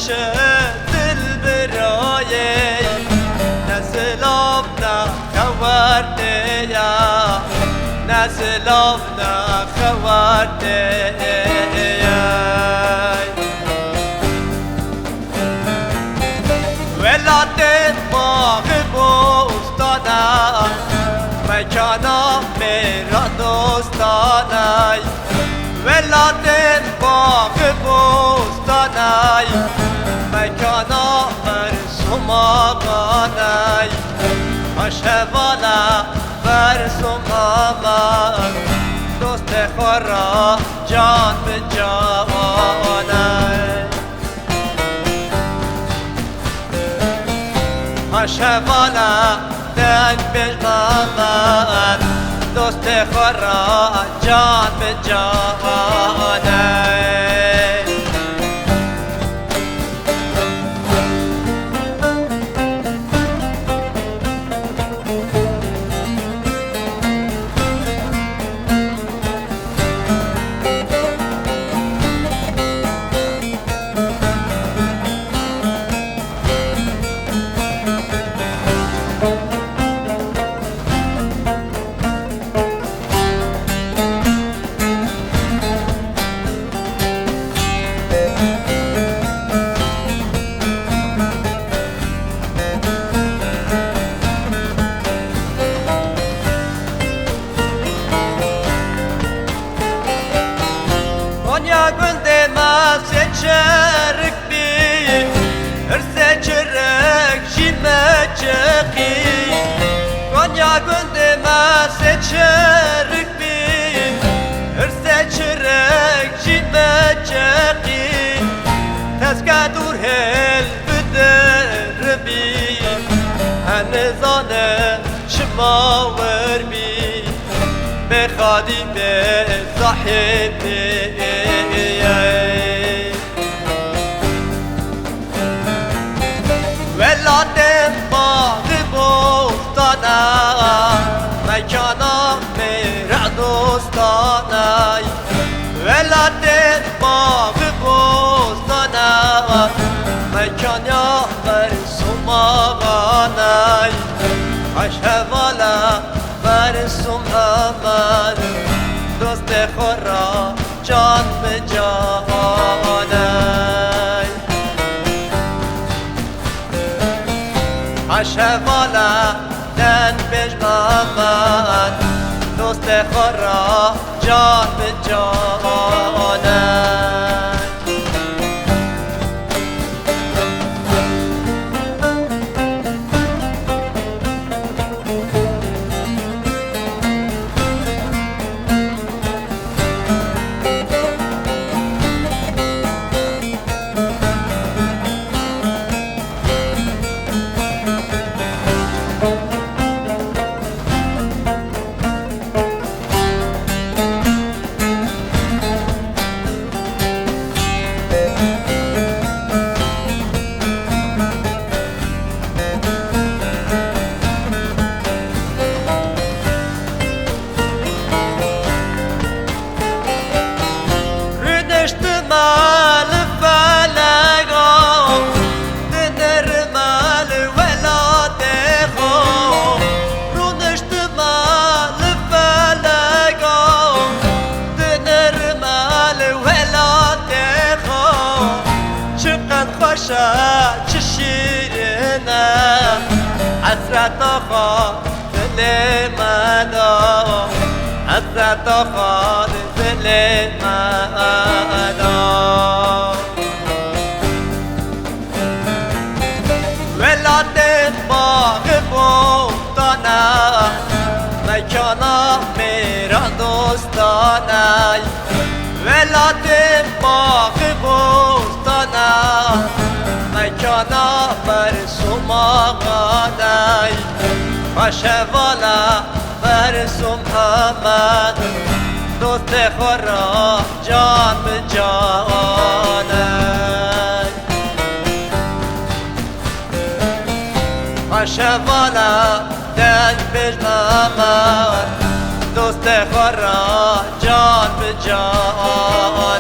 خوشه دل برای نسلام نخورده یا نسلام نخورده ولات باغ بوستانم مکانا میرا دوستانای ولات باغ بوستانای مکانا مرسوم آقانای آشوانا مرسوم آمان دوست خورا جان به جوانای آشوانا دنگ بجمامن دوست خورا جان به جوانای Konya günde masye çerik bi Hırse çırık jime çeki Konya günde masye çerik bi Hırse çırık jime çeki Tezke dur hel bidir bi Hani zane şıma ver bi بخادي بصاحبي ولادم باغ بوستانا مكانا میرا دوستانای ولادم باغ بوستانا مكانا مرسوم آقانای آشوالا مرسوم آمد دوست خورا جان به جانای آشوالا دن بجمامد دوست خورا جان به جانای مال فلقا دنر مال ولاد خو رونشت مال فلقا دنر مال ولاد خو چقدر خوشا چه شیرینه حسرت خو دل مدا حسرت خو دل مدا ولاد باغ بوستانا مکانا میرا دوستانای ولاد باغ بوستانا مکانا مرسوم آقانای آشوالا مرسوم آمد دوست خورا جان به جانای آشوالا دنگ بجمامد دوست خورا جان به جانای